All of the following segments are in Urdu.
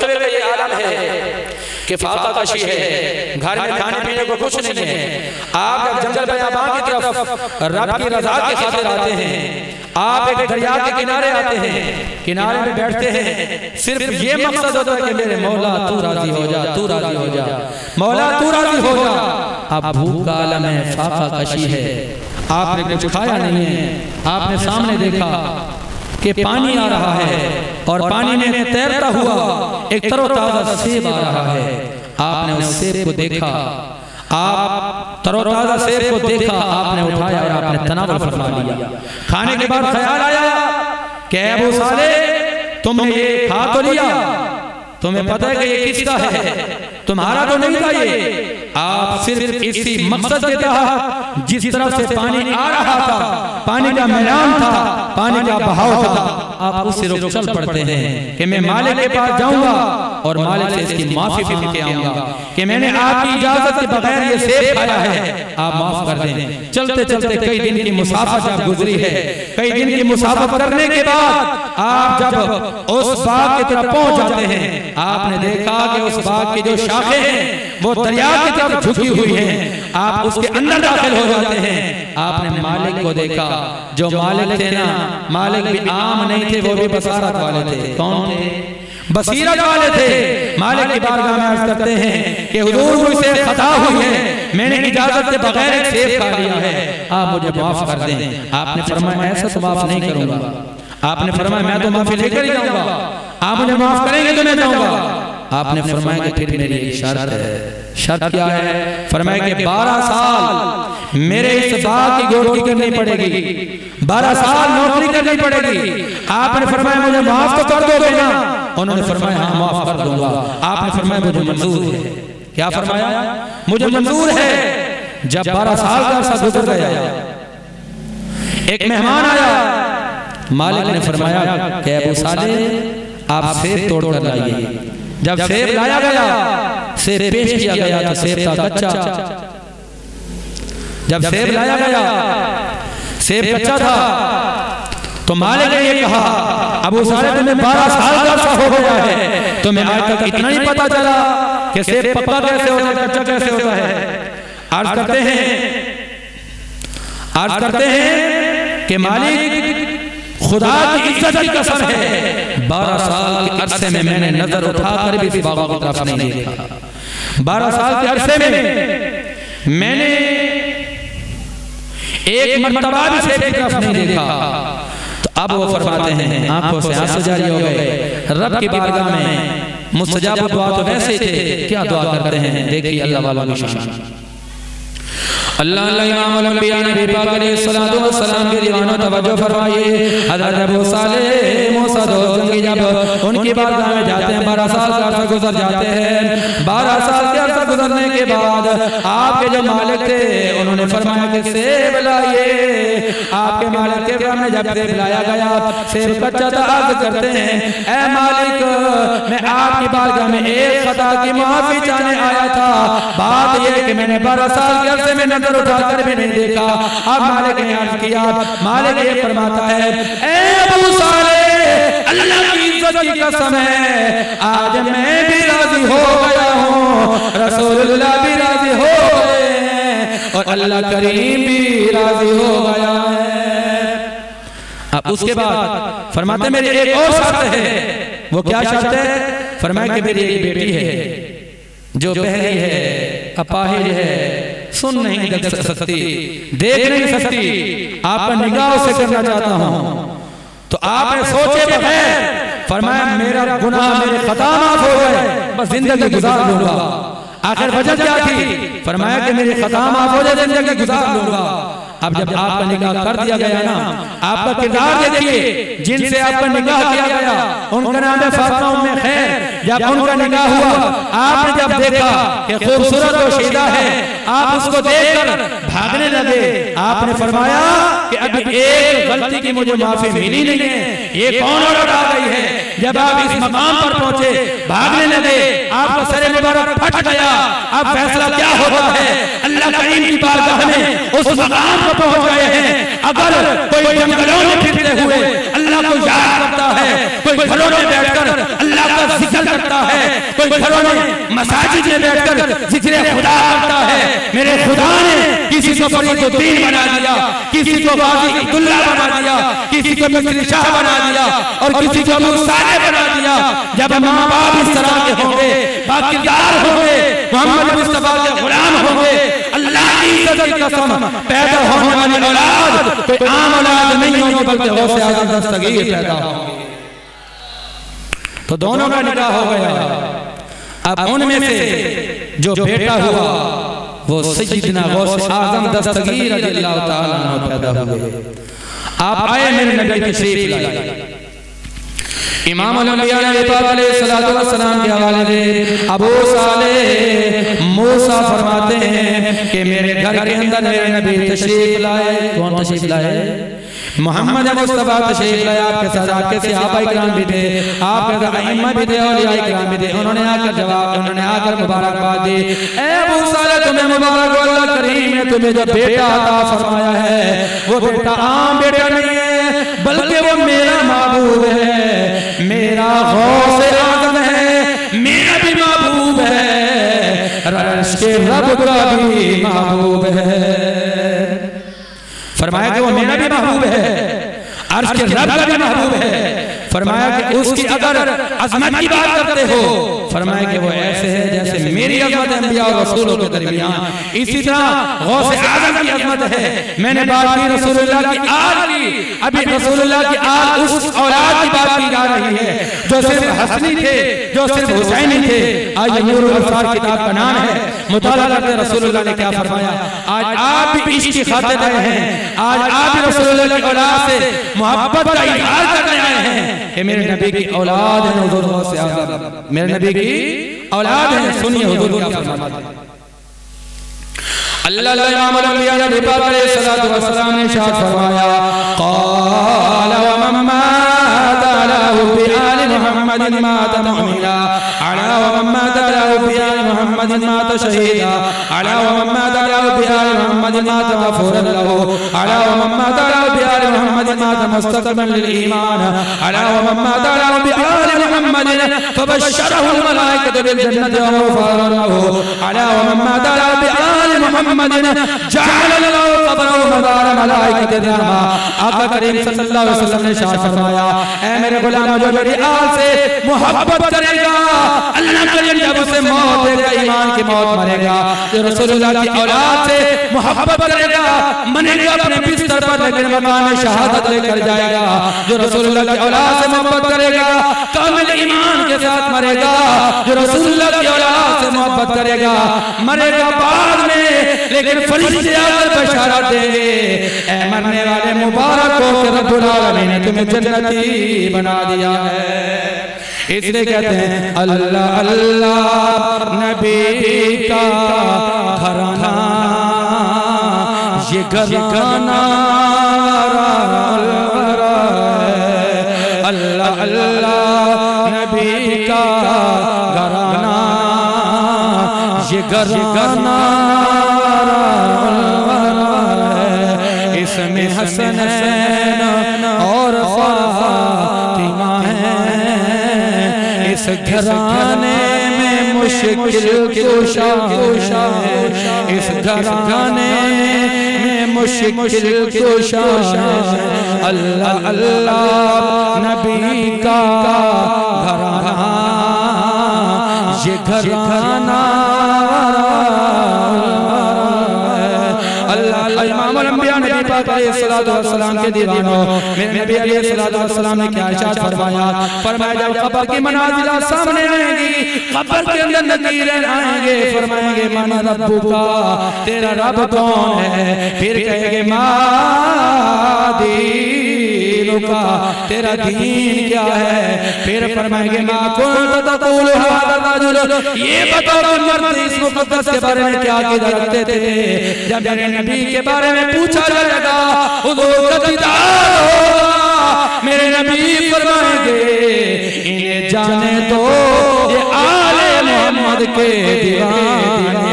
مرتبے کا یہ عالم ہے کہ فاقہ کشی ہے، گھر میں کھانے پینے کو کچھ نہیں ہے. آپ جب جنگل بیابان کی طرف رب کی رضا کی خاطر آتے ہیں، آپ ایک دریا کے کنارے آتے ہیں، کنارے میں بیٹھتے ہیں، صرف یہ مقصد ہوتا ہے کہ میرے مولا تو راضی ہو جا، تو راضی ہو جا، مولا تو راضی ہو جا. اب بھوک کا عالم ہے، فاقہ کشی ہے، آپ نے کچھ کھایا نہیں ہے، آپ نے سامنے دیکھا کہ پانی آ رہا ہے اور پانی میں تیرتا ہوا ایک تر و تازہ سیب آ رہا ہے. آپ نے اس سیب کو دیکھا، آپ تر و تازہ سیب کو دیکھا، آپ نے اٹھایا اور آپ نے تناول فرما لیا. کھانے کے بعد خیال آیا کہ ابو صالح تم نے یہ کھا تو لیا، تمہیں پتہ ہے کہ یہ کس کا ہے، تمہارا تو نہیں تھا یہ. آپ صرف اسی مقصد کے تحت جس طرف سے پانی آ رہا تھا، پانی کا میلان تھا، پانی کا بہاؤ تھا، آپ اس سے رک چل پڑتے ہیں کہ میں مالک کے پاس جاؤں گا اور مالک سے اس کی معافی مانگ کے آؤں گا کہ میں نے آپ کی اجازت کے بغیر یہ سیب کھایا ہے، آپ معاف کر دیں. چلتے چلتے کئی دن کی مسافت جب گزری ہے، کئی دن کی مسافت کرنے کے بعد آپ جب اس باغ کی طرف پہنچ جاتے ہیں، آپ نے دیکھا کہ اس باغ کی جو شاخیں ہیں وہ دریا کی طرف جھکی ہوئی ہیں. آپ اس کے اندر داخل ہو جاتے ہیں. آپ نے مالک کو دیکھا، جو مالک تھے نا، مالک بھی عام نہیں تھے، وہ بھی بصارت والے تھے. کون تھے؟ بصیرت والے تھے. مالک کی بارگاہ میں عرض کرتے ہیں کہ حضور مجھ سے خطا ہوئی ہے، میں نے اجازت کے بغیر ایک سیب کھا لیا ہے، آپ مجھے معاف کر دیں. آپ نے فرمایا ایسا تو معاف نہیں کروں گا. آپ نے فرمایا میں تو معافی لے کر ہی جاؤں گا، آپ مجھے معاف کریں گے تو میں جاؤں گا. آپ نے فرمایا کہ پھر میری ایک شرط ہے. شرط کیا ہے؟ فرمایا کہ 12 سال میرے اس باغ کی گوڑکی کرنی پڑے گی، 12 سال نوکری کرنی پڑے گی. آپ نے فرمایا مجھے معاف تو کر دو گے نا؟ انہوں نے فرمایا ہاں معاف کر دوں گا. آپ نے فرمایا مجھے منظور ہے. کیا فرمایا؟ مجھے منظور ہے. جب 12 سال کا عرصہ گزر گیا، ایک مہمان آیا. مالک نے فرمایا کہ ابو صالح آپ سیب توڑ کر لائیے. جب سیب لایا گیا، سیب پیش کیا گیا تو سیب تھا کچا. جب سیب لایا گیا، سیب کچا تھا تو مالک نے یہ کہا ابو صالح تمہیں 12 سال کا عرصہ ہو گیا ہے، تمہیں آج تک اتنا ہی پتا چلا کہ سیب پکا کیسے ہوتا ہے، کچا کیسے ہوتا ہے. عرض کرتے ہیں کہ مالک خدا کی عزت کی قسم ہے، 12 سال کے عرصے میں میں نے نظر اٹھا کر بھی اس باغ کی طرف نہیں دیکھا. 12 سال کے عرصے میں نے ایک مرتبہ بھی سیب کی طرف نہیں دیکھا. تو اب وہ فرماتے ہیں، آنکھوں سے آنسو جاری ہو گئے. رب کی بارگاہ میں مستجاب دعا تو ویسے تھے، کیا دعا کرتے ہیں دیکھیے اللہ والوں کی شان. اللہ امام الانبیاء نبی پاک علیہ السلام کی دیوانوں توجہ فرمائیے. حضرت ابو صالح موسیٰ دوزنگی جب ان کی بارگاہ میں جاتے ہیں، 12 سال کا عرصہ گزر جاتے ہیں. 12 سال کے عرصہ گزرنے کے بعد آپ کے جو مالک تھے انہوں نے فرمایا کہ سیب لائیے. آپ کے مالک کے سامنے جب سیب لایا گیا، سیب کچا تھا. عرض کرتے ہیں اے مالک میں آپ کی بارگاہ میں ایک خطا کی معافی چاہنے آیا تھا. بات یہ کہ میں نے 12 سال کے عرصے میں نظر اٹھا کر بھی نہیں دیکھا. اب مالک نے عرض کیا، مالک یہ فرماتا ہے اے ابو صالح اللہ کی عزت کی قسم ہے آج میں بھی راضی ہو گیا ہوں، رسول اللہ بھی راضی ہو گئے ہیں اور اللہ کریم بھی راضی ہو گیا ہے. اب اس کے بعد فرماتے میری ایک اور شرط ہے. وہ کیا شرط ہے؟ فرمایا کہ میری ایک بیٹی ہے جو بہری ہے، اپاہج ہے، سن نہیں دیکھ سکتی، دیکھ نہیں سکتی. آپ پر نگاہ سے کرنا چاہتا ہوں. تو آپ نے سوچے بغیر فرمایا میرا گناہ میرے خطا معاف ہو گئے، بس زندگی گزار لوں گا. آخر وجہ کیا تھی؟ فرمایا کہ میری خطا معاف ہو جائے، زندگی گزار لوں گا. اب جب آپ کا نگاہ کر دیا گیا نا، آپ کا کردار دیکھیے جن سے آپ کا نگاہ کیا گیا، ان کا نام ہے فاطمہ ام خیر. جب ان کا نگاہ ہوا، آپ نے جب دیکھا کہ خوبصورت و شیدہ ہے، آپ اس کو دیکھ کر بھاگنے لگے. آپ نے فرمایا کہ ابھی ایک غلطی کی مجھے معافی ملی نہیں ہے، یہ کون عورت آ گئی ہے. جب آپ اس مقام پر پہنچے، بھاگنے لگے، آپ کا سر مبارک پھٹ گیا. اب فیصلہ کیا ہوتا ہے؟ اللہ کریم کی بارگاہ میں اس مقام پر پہنچ گئے ہیں. اگر کوئی جنگلوں میں پھرتے ہوئے اللہ اللہ کو یاد کرتا ہے، کوئی گھروں میں بیٹھ کر اللہ کا ذکر کرتا ہے، کوئی گھروں میں مساجد میں بیٹھ کر ذکر خدا کرتا ہے۔ میرے خدا نے کسی کو فرید الدین بنا دیا، کسی کو غازی عبداللہ بنا دیا، کسی کو مصری شاہ بنا دیا اور کسی کو ابو صالح بنا دیا۔ جب ماں باپ اس طرح کے ہوں گے، باکردار ہوں گے، محمد مصطفیٰ کے غلام ہوں گے، اللہ کی عزت کی قسم پیدا ہونے والی اولاد کوئی عام اولاد نہیں ہوگی بلکہ غوث اعظم دستگیر پیدا ہوگی۔ تو دونوں کا نکاح ہو گیا۔ اب ان میں سے جو بیٹا ہوا وہ سیدنا غوث اعظم دستگیر رضی اللہ تعالیٰ عنہ پیدا ہوئے۔ آپ آئے میرے نبی تشریف لائے۔ امام الانبیاء نبی پاک علیہ السلام کے حوالے سے ابو صالح موسیٰ فرماتے ہیں کہ میرے گھر کے اندر میرے نبی تشریف لائے۔ کون تشریف لائے؟ محمد مصطفیٰ تشریف لائے۔ آپ کے ساتھ آپ کے صحابہ کرام بھی تھے، آپ کے ساتھ ائمہ بھی تھے، اولیاء کرام بھی تھے۔ انہوں نے آ کر جواب، انہوں نے آ کر مبارکباد دی۔ اے ابو صالح تمہیں مبارک ہو، اللہ کریم نے تمہیں جو بیٹا عطا فرمایا ہے وہ بیٹا عام بیٹا نہیں ہے بلکہ وہ میرا محبوب ہے، میرا غوث اعظم ہے، میرا بھی محبوب ہے، عرش کے رب کا بھی محبوب ہے۔ فرمایا کہ وہ میرا بھی محبوب ہے، عرش کے رب کا بھی محبوب ہے۔ فرمایا کہ اس کی اگر عظمت کی بات کرتے ہو، فرمایا کہ وہ ایسے ہے جیسے میری عظمت انبیاء اور رسولوں کے درمیان، اسی طرح غوث اعظم کی عظمت ہے۔ میں نے بات کی رسول اللہ کی آل کی، ابھی رسول اللہ کی آل اس اولاد کی بات کی جا رہی ہے جو صرف حسنی تھے، جو صرف حسینی تھے۔ آج نور الابصار کتاب کا نام ہے، مطالعہ کرتے رسول اللہ نے کیا فرمایا۔ آج آپ بھی عشق کی خاطر آئے ہیں، آج آپ بھی رسول اللہ کی اولاد سے محبت کا اظہار کرنے آئے ہیں کہ میرے نبی کی اولاد ہے حضور غوث اعظم، میرے نبی کی اولاد ہے۔ سنیے حضور کیا فرماتے ہیں۔ اللہ امام الانبیاء نبی پاک علیہ السلام نے ارشاد فرمایا، قال ومن مات على آل محمد مات مؤمنا، على ومن مات على آل محمد مات شهيدا، على ومن مات على آل محمد مات غفورا له، على ومن مات على آل محمد مات مستقبلا للإيمان، على ومن مات على آل محمد فبشره الملائكة بالجنة وغفر له، على ومن مات على آل محمد جعل له قبره مدار ملائکۃ الرحمہ۔ آقا کریم صلی اللہ علیہ وسلم نے ارشاد فرمایا، اے میرے غلاموں جو میری آل سے محبت کرے گا، اللہ کریم جب اسے موت دے گا ایمان کی موت مرے گا۔ جو رسول اللہ کی اولاد سے محبت کرے گا منے گا اپنے بستر پر لیکن مقام شہادت لے کر جائے گا۔ جو رسول اللہ کی اولاد سے محبت کرے گا کامل ایمان کے ساتھ مرے گا۔ جو رسول اللہ کی اولاد سے محبت کرے گا مرے گا بعد میں لیکن فرشتے آ کر بشارت دیں گے، اے مرنے والے مبارک ہو کہ رب العالمین نے تمہیں جنتی بنا دیا ہے۔ اس لئے کہتے ہیں اللہ اللہ نبی کا گھرانہ، یہ گھرانہ اللہ اللہ نبی کا گھرانہ، یہ گھرانہ اس میں حسنین اور فاطمہ ہیں، اس گھرانے میں مشکل کشا ہے، اس گھرانے میں مشکل کشا ہے۔ اللہ اللہ نبی کا گھرانہ، یہ گھرانہ امام الانبیاء نبی پاک علیہ السلام کے دیوانوں، میرے نبی علیہ السلام نے کیا ارشاد فرمایا؟ فرمایا جب قبر کی منازل سامنے آئیں گی، قبر کے اندر نکیریں آئیں گے، فرمائیں گے من ربکا، تیرا رب کون ہے؟ پھر کہیں گے ما دینکا، تیرا دین کیا ہے؟ پھر فرمائیں گے ما کنت تقول هذا الرجل، یہ بتاؤ کہ مرد اس مقدس کے بارے میں کیا عقیدہ رکھتے تھے؟ جب میرے نبی کے بارے میں پوچھا جائے گا حضور کا دیدار ہوگا، میرے نبی فرمائیں گے انہیں جانے تو یہ آل محمد کے دیوانے۔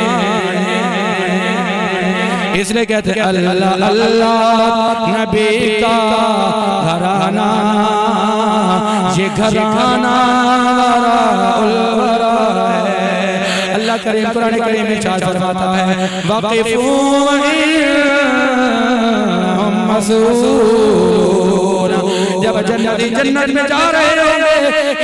اس اس لیے کہتے ہیں اللہ اللہ نبی کا گھرانہ یہ گھرانہ الورا ہے۔ اللہ کریم قرآن کریم میں ارشاد فرماتا ہے وَقِفُوا وَإِنَّهُمْ مسئولون۔ جب جنتی جنت میں جا رہے ہوں گے،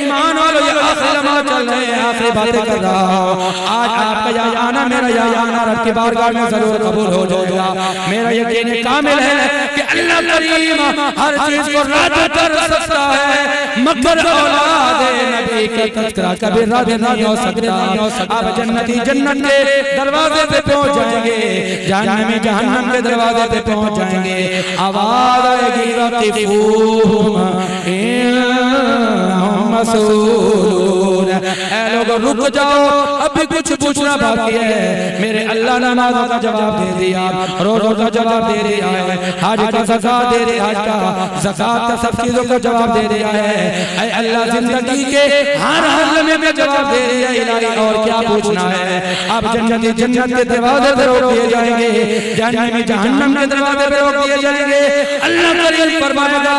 ایمان والو یہ آخری لمحہ چل رہے ہیں، آخری باتیں کر رہا ہوں، آج آپ کا یا آنا میرا یا آنا رب کی بارگاہ میں ضرور قبول ہو جائے گا۔ میرا یقین کامل ہے کہ اللہ کریم ہر چیز کو رد کر سکتا ہے، مگر اولاد نبی کا تذکرہ کبھی رد نہیں ہو سکتا۔ آپ جنتی جنت کے دروازے پہ پہنچ جائیں گے، جہنم میں جہنم کے دروازے پہ پہنچ جائیں گے، آواز آئے گی وَقِفُوهُمْ إِنَّهُمْ مسئولون۔ اے لوگوں رک جاؤ، اب بھی کچھ پوچھنا باقی ہے۔ میرے اللہ نے نمازوں کا جواب دے دیا، روزوں کا جواب دے دیا ہے، حج کا زکاة دے دیا، حج کا زکاة کا سب چیزوں کا جواب دے دیا ہے۔ اے اللہ زندگی کے ہر لمحے میں جواب دے دیا الہی، اور کیا پوچھنا ہے؟ اب جنتی جنت کے دروازے پہ روک دیے جائیں گے، جہنم میں جہنم کے دروازے پہ روک دیے جائیں گے۔ اللہ کریم فرمائے گا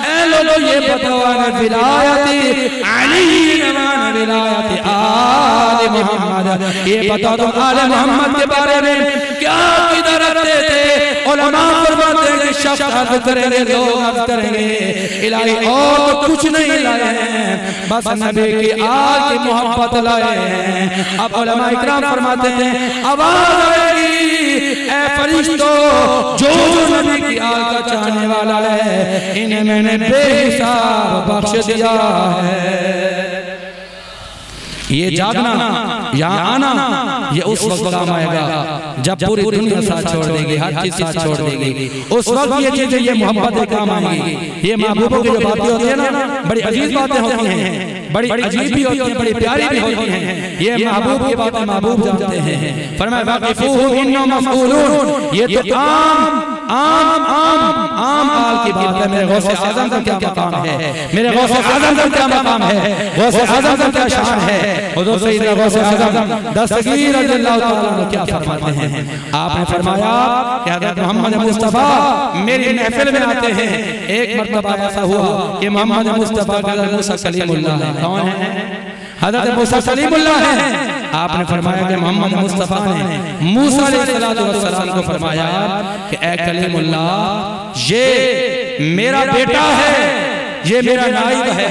اے لوگوں یہ بتاؤ ولایتی علی و ولایتی آل محمد، یہ بتاؤ تو آل محمد کے بارے میں کیا عقیدہ رکھتے تھے؟ علماء فرماتے ہیں کہ شخص عرض کریں گے، لوگ عرض کریں گے الہی اور تو کچھ نہیں لائے ہیں، بس نبی کی آل کی محبت لائے ہیں۔ اب علماء اکرام فرماتے ہیں آواز آئے گی اے فرشتوں جو نبی کی آل کا چاہنے والا ہے انہیں میں نے بے حساب بخش دیا ہے۔ یہ جاگنا یہاں آنا یہ اس وقت کام آئے گا جب پوری دنیا ساتھ چھوڑ دے گی، ہر چیز ساتھ چھوڑ دے گی، اس وقت یہ چیزیں یہ محبتیں کام آئیں گی۔ یہ محبوبوں کی جو باتیں ہوتی ہیں نا بڑی عزیز باتیں ہوتی ہیں، بڑی عجیب بھی ہوتی ہیں، بڑی پیاری بھی ہوتی ہیں، یہ محبوب کی باتیں محبوب جانتے ہیں۔ فرمائے وَقِفُوهُمْ إِنَّهُمْ مسئولون، یہ تو عام آل کی بات ہے۔ میرے غوث اعظم کا کیا مقام ہے، میرے غوث اعظم کا کیا مقام ہے، غوث اعظم کا کیا شان ہے۔ حضور سیدنا غوث اعظم دستگیر رضی اللہ تعالیٰ عنہ کیا فرماتے ہیں؟ آپ نے فرمایا کہ حضرت محمد مصطفیٰ میری محفل میں آتے ہیں۔ ایک مرتبہ ایسا ہوا کہ محمد مصطفیٰ کا حضرت موسیٰ کلیم اللہ ہے۔ کون ہے؟ حضرت موسیٰ کلیم اللہ ہے۔ آپ نے فرمایا کہ محمد مصطفیٰ نے موسیٰ علیہ السلام کو فرمایا کہ اے کلیم اللہ یہ میرا بیٹا ہے، یہ میرا نائب ہے،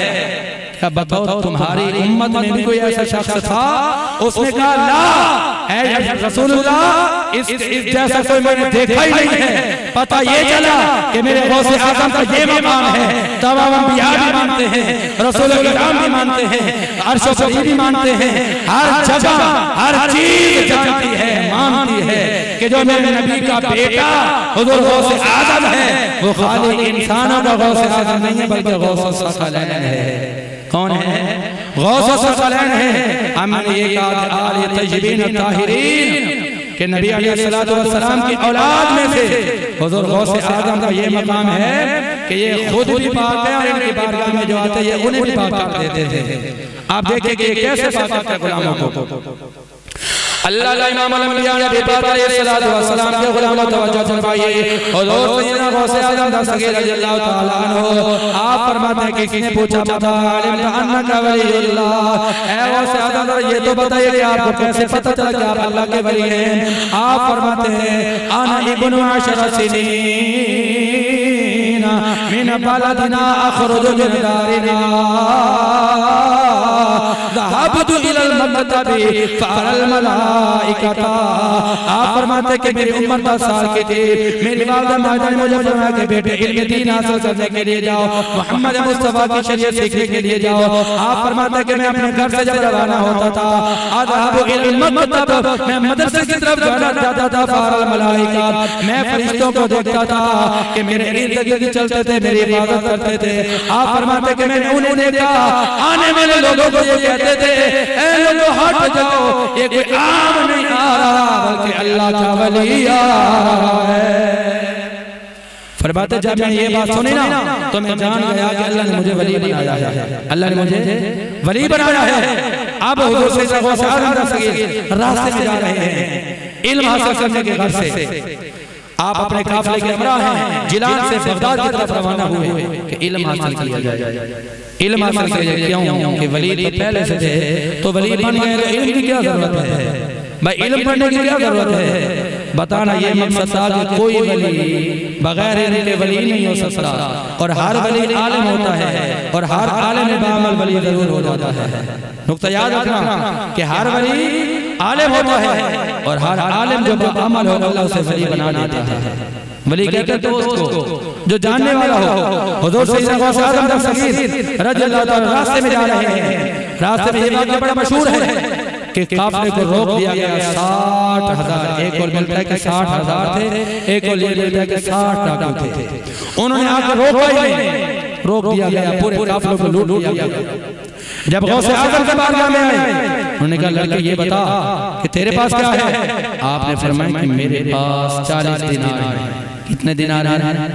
کیا بتاؤ تمہاری امت میں بھی کوئی ایسا شخص تھا؟ اس نے کہا لا اے رسول اللہ اس جیسا کوئی میں نے دیکھا ہی نہیں ہے۔ پتہ یہ چلا کہ میرے غوث اعظم کا یہ مقام ہے، تمام انبیاء بھی مانتے ہیں، رسول کرام بھی مانتے ہیں، عرش و کرسی بھی مانتے ہیں، ہر جگہ ہر چیز جانتی ہے، مانتی ہے کہ جو میرے نبی کا بیٹا حضور غوث اعظم ہے وہ خالی انسانوں کا غوث اعظم نہیں ہے بلکہ غوث الثقلین ہے۔ کون ہے؟ غوث الثقلین ہے۔ ہم نے یہ کہا کہ آل طیبین الطاہرین کہ نبی علیہ السلام کی اولاد میں سے حضور غوث اعظم کا یہ مقام ہے کہ یہ خود بھی پاک ہے اور ان کی بارگاہ میں جو آتے ہیں انہیں بھی پاک کر دیتے تھے۔ آپ دیکھیں کہ یہ کیسے پاک کرتے ہیں غلاموں کو۔ اللہ کا امام الانبیاء نبی پاک علیہ السلام کے غلاموں توجہ فرمائیے۔ حضور سیدنا غوث اعظم دستگیر رضی اللہ تعالیٰ عنہ آپ فرماتے ہیں کہ کسی نے پوچھا متا علمت انک ولی اللہ، اے غوث اعظم یہ تو بتائیے کہ آپ کو کیسے پتہ چلا کہ آپ اللہ کے ولی ہیں؟ آپ فرماتے ہیں انا ابن 10 سنین من بلدنا اخرج من دارنا ذهبت الى المكتب فارى الملائكة۔ آپ فرماتے ہیں کہ میری عمر 10 سال کی تھی، میری والدہ ماجدہ نے مجھے فرمایا کہ بیٹے علم دین حاصل کرنے کے لیے جاؤ، محمد مصطفیٰ کی شریعت سیکھنے کے لیے جاؤ۔ آپ فرماتے ہیں کہ میں اپنے گھر سے جب روانہ ہوتا تھا اذهب الى المكتب، میں مدرسے کی طرف جاتا تھا، فارى الملائكة، میں فرشتوں کو دیکھتا تھا کہ میرے ارد گرد چلتے تھے، میری عبادت کرتے تھے۔ آپ فرماتے ہیں کہ میں نے انہیں دیکھا آنے والے لوگوں کو یہ کہتے تھے اے لوگوں ہٹ جاؤ، یہ کوئی عام نہیں آ رہا بلکہ اللہ کا ولی آ رہا ہے۔ فرماتے جب میں یہ بات سنی نا تو میں جان گیا کہ اللہ نے مجھے ولی بنایا ہے، اللہ نے مجھے ولی بنایا ہے۔ اب حضور سیدنا غوث اعظم دستگیر راستے میں جا رہے ہیں علم حاصل کرنے کے گھر سے۔ آپ اپنے قافلے کے ہمراہ ہیں، جیلان سے بغداد کی طرف روانہ ہوئے کہ علم حاصل کیا جائے۔ علم حاصل کیا جائے کیوں؟ کہ ولید تو پہلے سے تھے، تو ولید بن گئے تو علم کی کیا ضرورت ہے؟ بھائی علم پڑھنے کی کیا ضرورت ہے؟ بتانا یہ مقصد تھا کہ کوئی ولی بغیر علم کے ولی نہیں ہو سکتا، اور ہر ولی عالم ہوتا ہے، اور ہر عالم بعمل ولی ضرور ہو جاتا ہے۔ نقطہ یاد رکھنا کہ ہر ولی عالم ہوتا ہے، اور ہر عالم جو بعمل ہو اللہ اسے ولی بنا دیتا ہے۔ ولی کہتے ہیں دوست کو جو جاننے والا ہو۔ حضور سیدنا غوث اعظم دستگیر رضی اللہ تعالیٰ راستے میں جا رہے ہیں، راستے میں یہ واقعہ بڑا مشہور ہے کہ قافلے کو روک دیا گیا 60,000، ایک اور ملتا ہے کہ 60,000 تھے، ایک اور یہ ملتا ہے کہ 60 ڈاکو تھے۔ انہوں نے آ کر روکا ہی نہیں، روک دیا گیا، پورے قافلے کو لوٹ دیا گیا۔ جب غوث اعظم کے بارگاہ میں آئے، انہوں نے کہا لڑکے یہ بتا کہ تیرے پاس کیا ہے؟ آپ نے فرمایا کہ میرے پاس 40 دینار ہیں۔ کتنے دینار ہیں؟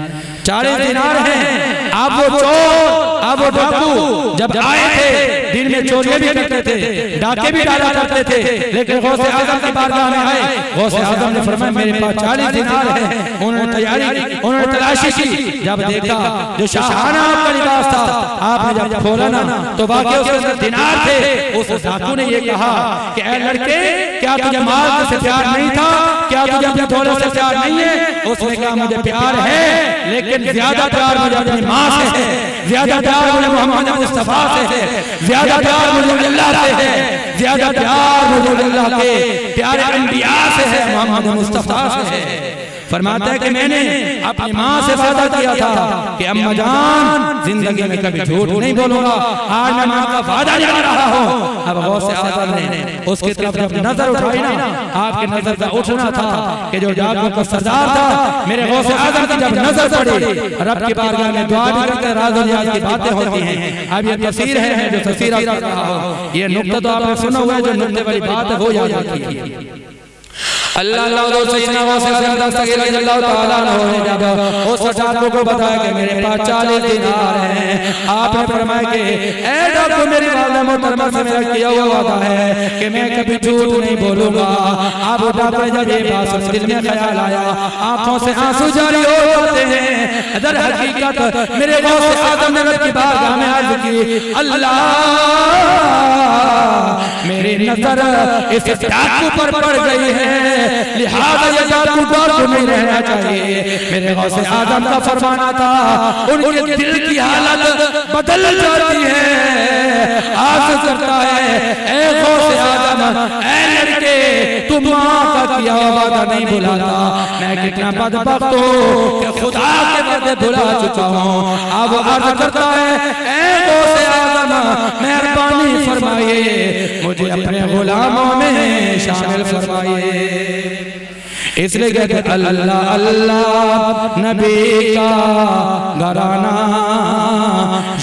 40 دینار ہیں۔ آپ وہ چور، آپ وہ ڈاکو جب آئے تھے دن میں چوریاں بھی کرتے تھے، ڈاکے بھی ڈالا کرتے تھے، لیکن غوث اعظم کی بارگاہ میں آئے، غوث اعظم نے فرمایا میرے پاس 40 دینار ہیں۔ انہوں نے تیاری کی، انہوں نے تلاشی کی، جب دیکھا جو شاہانہ آپ کا لباس تھا، آپ نے جب کھولا نا تو واقعی اس کے دینار تھے۔ اس ڈاکو نے یہ کہا کہ اے لڑکے کیا تجھے مال سے پیار نہیں تھا؟ کیا تجھے اپنے دولت سے پیار نہیں ہے؟ اس نے کہا مجھے پیار ہے، لیکن زیادہ پیار مجھے اپنی ماں سے ہے، زیادہ پیار مجھے محمد مصطفیٰ سے ہے، زیادہ پیار مجھے اللہ سے ہے، زیادہ پیار مجھے اللہ کے پیارے انبیاء سے ہے، محمد مصطفیٰ سے ہے۔ فرماتا ہے کہ میں نے اپنی ماں سے وعدہ کیا تھا کہ اماں جان زندگی میں کبھی جھوٹ نہیں بولوں گا، آج میں ماں کا وعدہ نبھا رہا ہوں۔ اب غوث اعظم نے اس کی طرف جب نظر اٹھائی نا، آپ کی نظر کا اٹھنا تھا کہ جو ڈاکو کا سردار تھا، میرے غوث اعظم کی جب نظر پڑی، رب کی بارگاہ میں دعا بھی کرتے راز و نیاز کی باتیں ہوتی ہیں۔ اب یہ تفسیر ہے جو تفسیر آپ کر رہا ہو، یہ نقطہ تو آپ نے سنا ہوا ہے، جو نقطے والی بات ہے وہ یاد رکھیے۔ اللہ اللہ سیدنا غوث اعظم دستگیر رضی اللہ تعالیٰ عنہ نے جب اس ڈاکو کو بتایا کہ میرے پاس 40 دینار ہیں، آپ نے فرمایا کہ اے ڈاکو میری والدہ محترمہ سے میرا کیا ہوا وعدہ ہے کہ میں کبھی جھوٹ نہیں بولوں گا۔ آپ ڈاکو نے جب یہ بات سن دل میں خیال آیا، آنکھوں سے آنسو جاری ہو جاتے ہیں۔ در حقیقت میرے غوث اعظم نے رب کی بارگاہ میں عرض کی اللہ میری نظر اس ڈاکو پر پڑ گئی ہے، لہذا یہ ڈاکو ڈاکو نہیں رہنا چاہیے۔ میرے غوث اعظم کا فرمانا تھا ان کے دل کی حالت بدل جاتی ہے، عرض کرتا ہے اے غوث اعظم اے لڑکے تو ماں کا کیا وعدہ نہیں بھلاتا، میں کتنا بدبخت ہوں کہ خدا کے وعدے بھلا چکا ہوں۔ اب وہ عرض کرتا ہے اے غوث اعظم مہربانی فرمائیے مجھے اپنے غلاموں میں شامل فرمائیے۔ اس لئے کہتے ہیں اللہ اللہ نبی کا گھرانہ،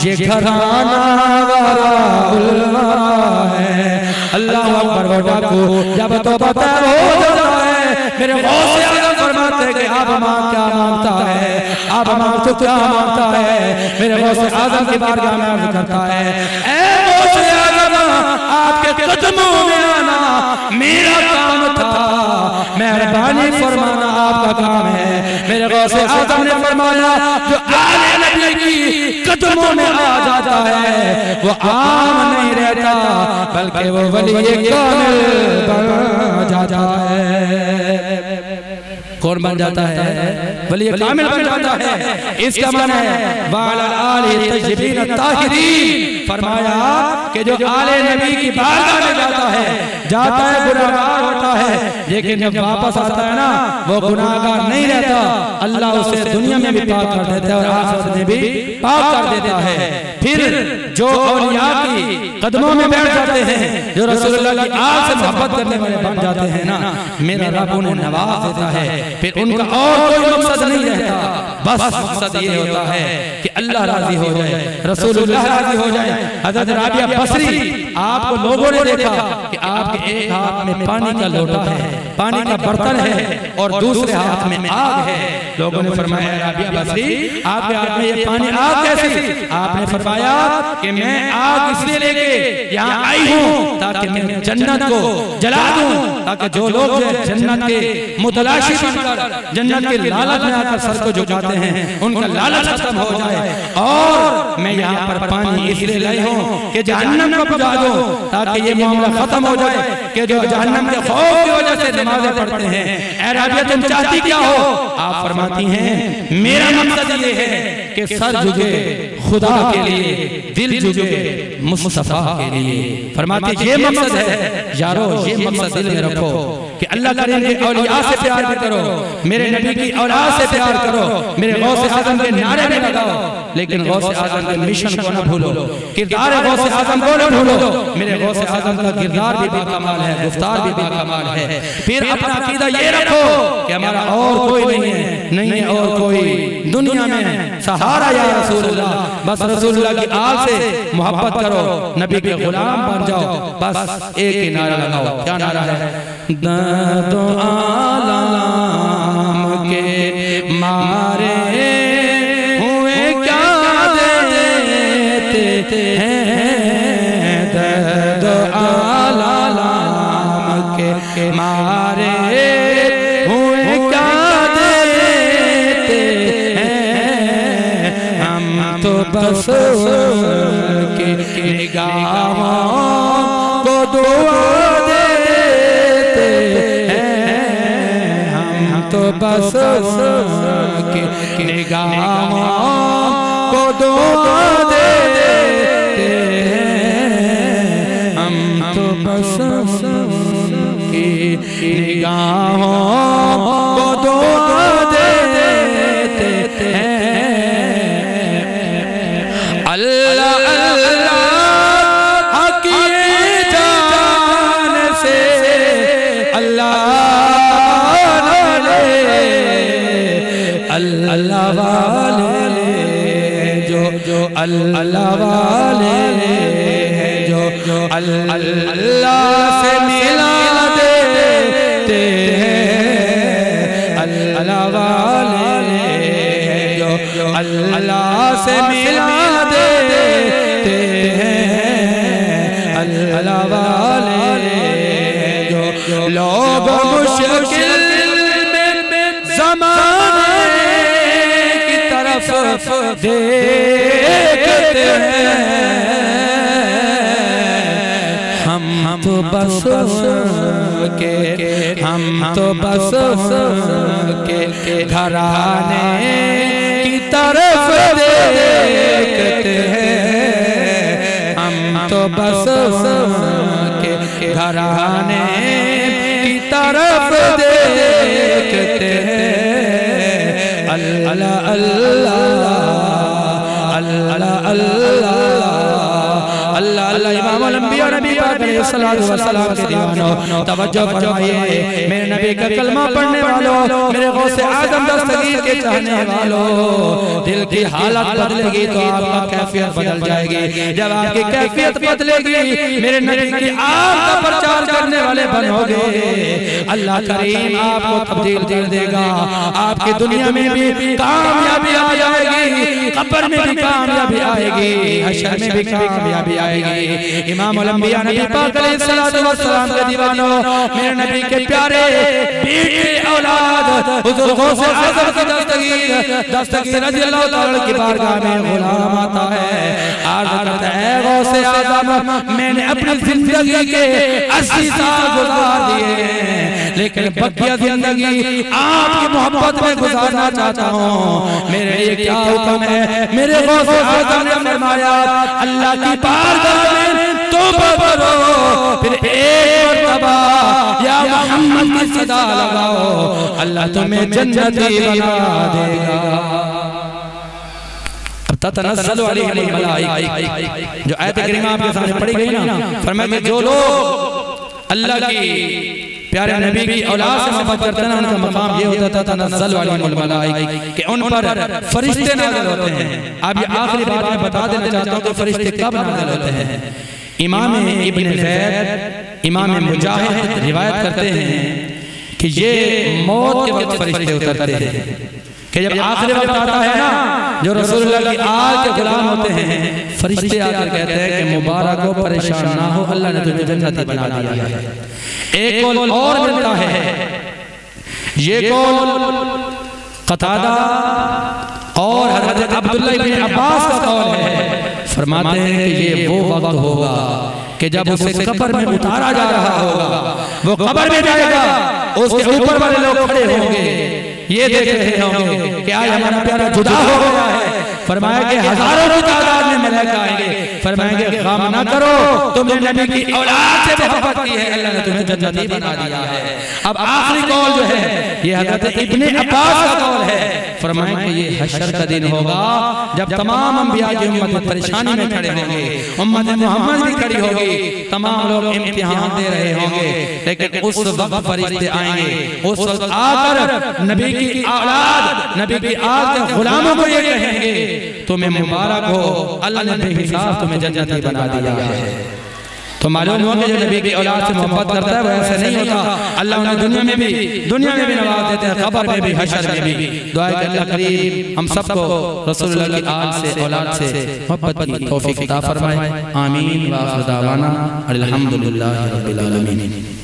یہ گھرانہ وراء الورا ہے۔ اللہ اکبر وہ ڈاکو جب توبہ طیب ہو جاتا ہے، میرے غوث اعظم فرماتے ہیں کہ آپ ماں کیا مانگتا ہے، آپ ماں تو کیا مانگتا ہے۔ میرے غوث اعظم کی بارگاہ میں عرض کرتا ہے اے غوث اعظم آپ کے قدموں میں آنا میرا کام تھا، مہربانی فرمانا آپ کا کام ہے۔ میرے غوث اعظم نے فرمایا جو آل نبی کی قدموں میں آ جاتا ہے وہ عام نہیں رہتا بلکہ وہ ولی کامل بن جاتا ہے۔ کون بن جاتا ہے؟ ولی کامل بن جاتا ہے۔ اس کا معنی ہے وَعَلَى الْآلِ الطَّيِّبِينَ الطَّاہِرِينَ، فرمایا کہ جو آل نبی کی بارگاہ میں جاتا ہے گناہگار ہوتا ہے، لیکن جب واپس آتا ہے نا وہ گناہگار نہیں رہتا، اللہ اسے دنیا میں بھی پاک کر دیتا ہے اور آخرت میں بھی پاک کر دیتا ہے۔ پھر جو اولیاء کی قدموں میں بیٹھ جاتے ہیں، جو رسول اللہ کی آل سے محبت کرنے والے بن جاتے ہیں نا، میرا رب انہیں نواز دیتا ہے۔ پھر ان کا اور کوئی مقصد نہیں رہتا، بس مقصد یہ ہوتا ہے کہ اللہ راضی ہو جائے، رسول اللہ راضی ہو جائے۔ حضرت رابعہ بصری آپ کو لوگوں نے دیکھا کہ آپ کے ایک ہاتھ میں پانی کا لوٹا ہے، پانی کا برتن ہے اور دوسرے ہاتھ میں آگ ہے۔ لوگوں نے فرمایا رابعہ بصری آپ کے ہاتھ میں یہ پانی آگ کیسی؟ آپ نے فرمایا کہ میں آگ اس لیے لے کے یہاں آئی ہوں تاکہ میں جنت کو جلا دوں، تاکہ جو لوگ ہے جنت کے متلاشی بن کر جنت کے لالچ میں آ کر سر کو جھکاتے ہیں ان کا لالچ ختم ہو جائے. اور میں یہاں پر پانی اس لیے لائے ہوں کہ جہنم کو بجھا دو تاکہ یہ معاملہ ختم ہو جائے کہ جو جہنم کے خوف کی وجہ سے نمازیں پڑھتے ہیں. اے رابعہ تم چاہتی کیا ہو؟ آپ فرماتی ہیں میرا مقصد یہ ہے کہ سر جھکے خدا کے لیے, دل جھکے مصطفیٰ کے لیے. فرماتی یہ مقصد ہے یارو, یہ مقصد دل میں رکھو کہ اللہ کریم کے اولیاء سے پیار بھی کرو, میرے نبی کی اولاد سے پیار کرو, میرے غوث اعظم کے نعرے میں لگاؤ, لیکن غوث اعظم کے مشن کو نہ بھولو, کردار غوث اعظم کو نہ بھولو. میرے غوث اعظم کا کردار بھی با کمال ہے, گفتار بھی با کمال ہے. پھر اپنا عقیدہ یہ رکھو کہ ہمارا اور کوئی نہیں ہے اور کوئی دنیا میں سہارا یا رسول اللہ. بس رسول اللہ کی آل سے محبت کرو, نبی کے غلام بن جاؤ, بس ایک ہی نعرہ لگاؤ. کیا نعرہ ہے؟ دو عالم کے مارے ہوئے کیا دیتے ہیں, دو عالم کے مارے ہوئے کیا دیتے ہیں, ہم تو بس کی نگاہوں کو دعا دیتے ہیں, ہم تو بس کی نگاہوں کو دعا دیتے ہیں, ہم تو بس کی نگاہوں کو دعا دیتے ہیں. اللہ اللہ حقی جان سے اللہ اللہ والے جو اللہ والے ہیں, جو اللہ سے ملا دیتے ہیں, اللہ والے ہیں جو اللہ سے ملا دیتے ہیں, اللہ والے ہیں جو لوگ مشکل میں زمانے کی طرف دیکھتے ہیں, ہم تو بس کے ہم تو بس کے گھرانے کی طرف دیکھتے ہیں, ہم تو بس کے گھرانے کی طرف دیکھتے ہیں. اللہ اللہ اللہ اللہ اللہ امام الانبیاء نبی پاک علیہ السلام کے دیوانوں توجہ فرمائیے. میرے نبی کا کلمہ پڑھنے والوں, میرے غوث اعظم دستگیر کے چاہنے والوں, دل کی حالت بدلے گی تو آپ کا کیفیت بدل جائے گی. جب آپ کی کیفیت بدلے گی میرے نبی کی آپ کا پرچار کرنے والے بنو گے, اللہ کریم آپ کو تبدیل کر دے گا. آپ کی دنیا میں بھی کامیابی آ جائے گی, قبر میں بھی کامیابی آئے گی, حشر میں بھی کامیابی آئے گی. امام الانبیاء نبی پاک علیہ السلام کے دیوانوں, میرے نبی کے پیارے بیٹے اولاد حضور غوث اعظم کی دستگیر رضی اللہ تعالیٰ کی بارگاہ میں غلام آتا ہے, عرض کرتا ہے غوث اعظم میں نے اپنی زندگی کے 80 سال گزار دیے, لیکن بقیہ زندگی آپ کی محبت میں گزارنا چاہتا ہوں, میرے لیے کیا حکم ہے؟ میرے غوث اعظم نے فرمایا اللہ کی بارگاہ میں توبہ کرو, پھر ایک مرتبہ یا محمد کی صدا لگاؤ, اللہ تمہیں جنتی بنا دے گا. تتنزل علیہم الملائکہ, جو آیت کریمہ آپ کے سامنے پڑھی گئی نا, فرمایا کہ جو لوگ اللہ کی پیارے نبی کی اولاد سے محبت کرتے ہیں ان کا مقام یہ ہوتا تھا تنزل علیہم الملائکہ کہ ان پر فرشتے نازل ہوتے ہیں. اب یہ آخری بات میں بتا دینا چاہتا ہوں کہ فرشتے کب نازل ہوتے ہیں. امام ابن زید, امام مجاہد روایت کرتے ہیں کہ یہ موت کے وقت فرشتے اترتے ہیں. کہ جب آخری وقت آتا ہے نا، جو رسول اللہ کی آل کے غلام ہوتے ہیں، فرشتے آ کر کہتے ہیں کہ مبارک ہو، پریشان نہ ہو، اللہ نے تمہیں جنتی بنا دیا ہے۔ ایک قول اور ملتا ہے، یہ قول قتادہ اور حضرت عبداللہ بن عباس کا قول ہے، فرماتے ہیں کہ یہ وہ وقت ہوگا کہ جب اسے قبر میں اتارا جا رہا ہوگا، وہ قبر میں جائے گا، اس کے اوپر والے لوگ کھڑے ہوں گے، یہ دیکھ رہے ہوں گے کہ آج ہمارا پیارا جدا ہو گیا ہے۔ فرمایا کہ ہزاروں کی تعداد میں ملائکہ آئیں گے، فرمائیں گے غم نہ کرو، تم نے نبی کی اولاد سے محبت کی ہے، اللہ نے تمہیں جنتی بنا دیا ہے۔ اب آخری قول جو ہے یہ حضرت ابن عباس کا قول ہے، فرمائیں کہ یہ حشر کا دن ہوگا جب تمام انبیاء کی امت پریشانی میں کھڑے ہوں گے، امت محمد بھی کھڑی ہوگی، تمام لوگ امتحان دے رہے ہوں گے، لیکن اس وقت فرشتے آئیں گے، اس وقت آ کر نبی کی اولاد، نبی کی آل کے غلاموں کو یہ کہیں گے تمہیں مبارک ہو، اللہ نے بے حساب تمہیں جنتی بنا دیا ہے۔ تو معلوم ہو کہ جو نبی کی اولاد سے محبت کرتا ہے وہ ایسے نہیں ہوتا، اللہ انہیں دنیا میں بھی نواز دیتے ہیں، قبر میں بھی، حشر میں بھی۔ دعا ہے کہ اللہ کریم ہم سب کو رسول اللہ کی آل سے، اولاد سے محبت کی توفیق عطا فرمائے۔ آمین۔ وآخر دعوانا الحمدللہ رب العالمین۔